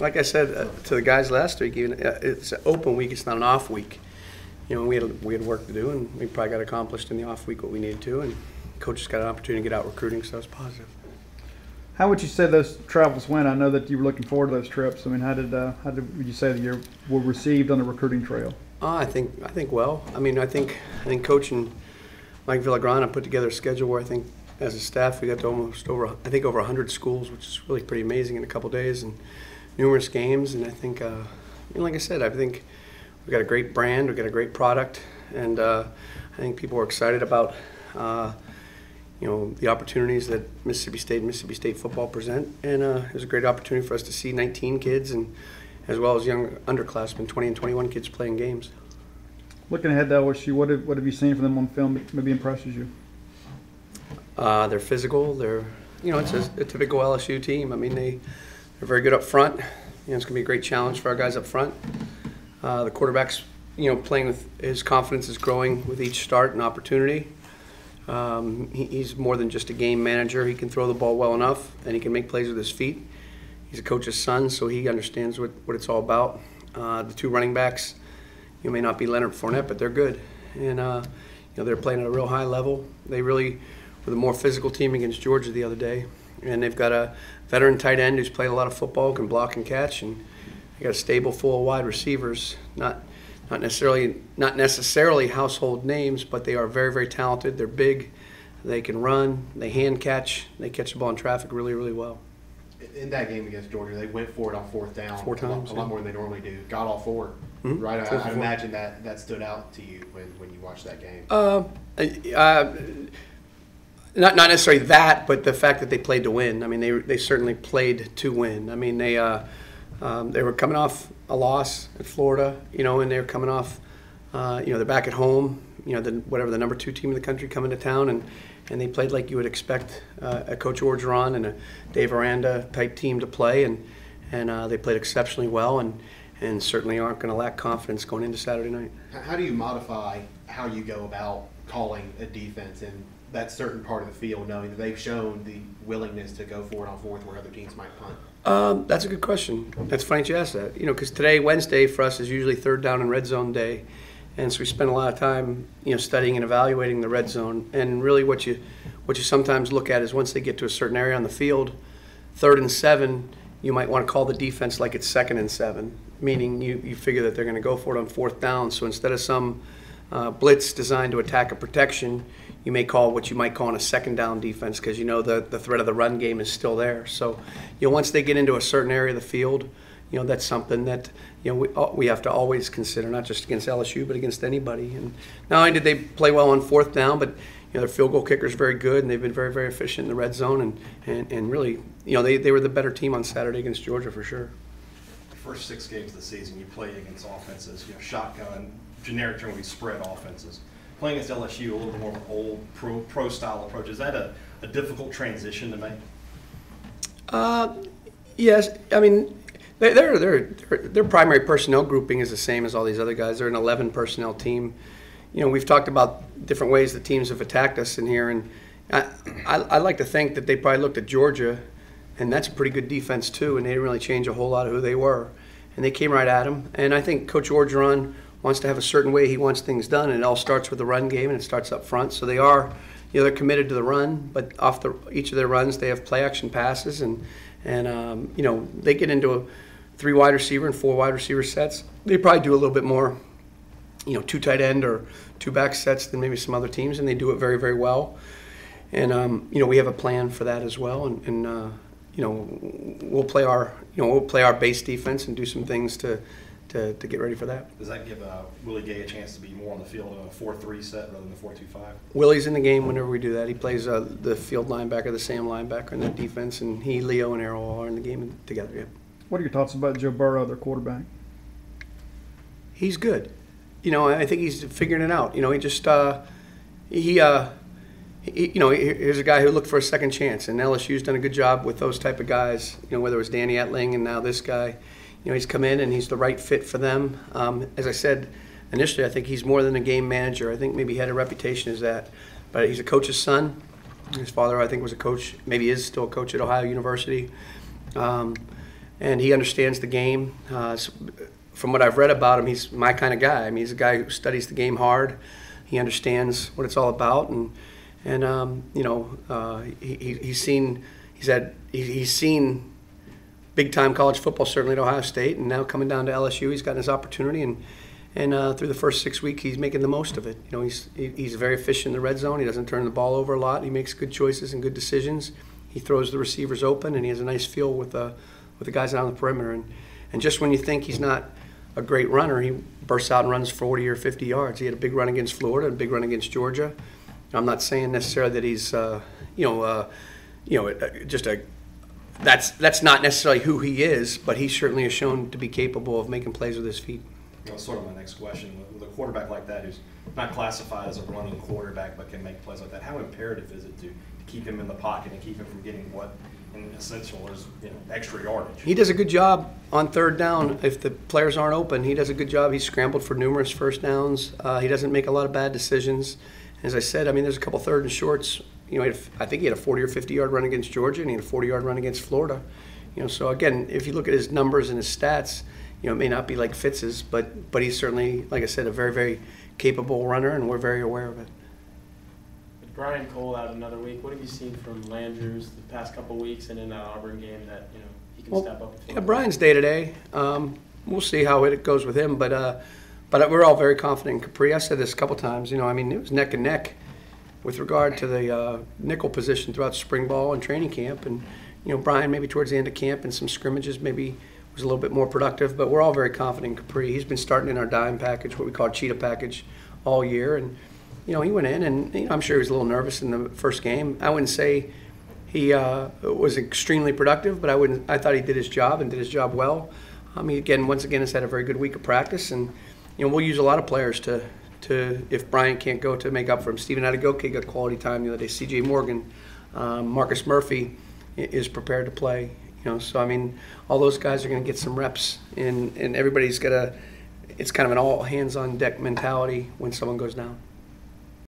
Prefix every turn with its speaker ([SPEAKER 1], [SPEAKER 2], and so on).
[SPEAKER 1] Like I said to the guys last week, even it's an open week. It's not an off week. We had work to do, and we probably got accomplished in the off week what we needed to, and coaches got an opportunity to get out recruiting, so it's positive.
[SPEAKER 2] How would you say those travels went? I know that you were looking forward to those trips. I mean, how did would you say that you were received on the recruiting trail?
[SPEAKER 1] I think well. I mean, I think Coach and Mike Villagrana put together a schedule where I think as a staff we got to almost over 100 schools, which is really pretty amazing in a couple days, and numerous games. And I think, like I said, I think we got a great brand, we got a great product, and I think people are excited about the opportunities that Mississippi State football present. And it was a great opportunity for us to see 19 kids, and as well as young underclassmen, 20 and 21 kids playing games.
[SPEAKER 2] Looking ahead to LSU, what have you seen from them on film that maybe impresses you?
[SPEAKER 1] They're physical. They're it's a typical LSU team. I mean, they're very good up front. It's going to be a great challenge for our guys up front. The quarterback's playing with his confidence is growing with each start and opportunity. He's more than just a game manager. He can throw the ball well enough, and he can make plays with his feet. He's a coach's son, so he understands what it's all about. The two running backs, may not be Leonard Fournette, but they're good. And, they're playing at a real high level. They really were the more physical team against Georgia the other day. And they've got a veteran tight end who's played a lot of football, can block and catch, and they got a stable full of wide receivers. Not necessarily household names, but they are very, very talented. They're big. They can run. They hand catch. They catch the ball in traffic really, really well.
[SPEAKER 3] In that game against Georgia, they went for it on fourth down
[SPEAKER 1] 4 times,
[SPEAKER 3] a lot more than they normally do. Got all 4, right? I imagine that stood out to you when you watched that game.
[SPEAKER 1] Not necessarily that, but the fact that they played to win. I mean, they certainly played to win. I mean, they were coming off a loss at Florida, and they're coming off, they're back at home, the number 2 team in the country coming to town, and they played like you would expect a Coach Orgeron and a Dave Aranda type team to play, and they played exceptionally well, and certainly aren't going to lack confidence going into Saturday night.
[SPEAKER 3] How do you modify how you go about calling a defense in that certain part of the field, knowing that they've shown the willingness to go for it on fourth where other teams might punt?
[SPEAKER 1] That's a good question. That's funny you asked that. Because today, Wednesday, for us is usually third down and red zone day. And so we spend a lot of time, studying and evaluating the red zone. And really what you sometimes look at is once they get to a certain area on the field, 3rd and 7, you might want to call the defense like it's 2nd and 7, meaning you figure that they're going to go for it on 4th down. So instead of some blitz designed to attack a protection, you may call what you might call in a 2nd down defense because the threat of the run game is still there. So once they get into a certain area of the field, that's something that we have to always consider, not just against LSU but against anybody. And not only did they play well on 4th down, but their field goal kicker is very good, and they've been very, very efficient in the red zone. And really, they were the better team on Saturday against Georgia for sure.
[SPEAKER 4] The first 6 games of the season, you played against offenses, shotgun, generic term, we spread offenses. Playing against LSU, a little bit more of an old pro style approach. Is that a difficult transition to make?
[SPEAKER 1] Yes. I mean, their primary personnel grouping is the same as all these other guys. They're an 11 personnel team. We've talked about different ways the teams have attacked us in here, and I like to think that they probably looked at Georgia, and that's a pretty good defense too, and they didn't really change a whole lot of who they were, and they came right at them. And I think Coach Orgeron wants to have a certain way he wants things done, and it all starts with the run game, and it starts up front. So they are, they're committed to the run, but off each of their runs they have play action passes, and they get into a 3 wide receiver and 4 wide receiver sets. They probably do a little bit more, 2 tight end or 2 back sets than maybe some other teams, and they do it very, very well. And we have a plan for that as well, and we'll play our base defense and do some things to get ready for that.
[SPEAKER 4] Does that give Willie Gay a chance to be more on the field in a 4-3 set rather than the 4-2-5?
[SPEAKER 1] Willie's in the game whenever we do that. He plays the field linebacker, the Sam linebacker in that defense, and Leo, and Arrow all are in the game together. Yeah.
[SPEAKER 2] What are your thoughts about Joe Burrow, their quarterback?
[SPEAKER 1] He's good. I think he's figuring it out. He just here's a guy who looked for a second chance, and LSU's done a good job with those type of guys. Whether it was Danny Etling and now this guy. He's come in and he's the right fit for them. As I said initially, I think he's more than a game manager. I think maybe he had a reputation as that, but he's a coach's son. His father, I think, was a coach. Maybe is still a coach at Ohio University. and he understands the game. From what I've read about him, he's my kind of guy. I mean, he's a guy who studies the game hard. He understands what it's all about, and he's seen big time college football, certainly at Ohio State, and now coming down to LSU, he's gotten his opportunity, and through the first 6 weeks, he's making the most of it. You know, he's very efficient in the red zone. He doesn't turn the ball over a lot. He makes good choices and good decisions. He throws the receivers open, and he has a nice feel with the guys out on the perimeter. And just when you think he's not a great runner, he bursts out and runs 40 or 50 yards. He had a big run against Florida, and a big run against Georgia. I'm not saying necessarily that he's, that's not necessarily who he is, but he certainly has shown to be capable of making plays with his feet.
[SPEAKER 4] That's sort of my next question. With a quarterback like that who's not classified as a running quarterback but can make plays like that, how imperative is it to keep him in the pocket and keep him from getting what, in essential, is extra yardage?
[SPEAKER 1] He does a good job on third down. If the players aren't open, he does a good job. He's scrambled for numerous first downs. He doesn't make a lot of bad decisions. As I said, I mean, there's a couple third and shorts. I think he had a 40 or 50-yard run against Georgia, and he had a 40-yard run against Florida. So again, if you look at his numbers and his stats, it may not be like Fitz's, but he's certainly, like I said, a very, very capable runner, and we're very aware of it.
[SPEAKER 5] With Brian Cole out another week, what have you seen from Landers the past couple weeks and in that Auburn game that he can step up?
[SPEAKER 1] Yeah, Brian's day to day. We'll see how it goes with him, but we're all very confident in Capri. I said this a couple times. It was neck and neck with regard to the nickel position throughout spring ball and training camp, and Brian maybe towards the end of camp and some scrimmages maybe was a little bit more productive, but we're all very confident in Capri. He's been starting in our dime package, what we call cheetah package, all year, and he went in, and I'm sure he was a little nervous in the first game. I wouldn't say he was extremely productive, but I thought he did his job and did his job well. Once again, has had a very good week of practice, and we'll use a lot of players to if Brian can't go, to make up for him. Steven Adegoke got quality time the other day. C.J. Morgan, Marcus Murphy is prepared to play. So all those guys are going to get some reps, and everybody's got it's kind of an all hands on deck mentality when someone goes down.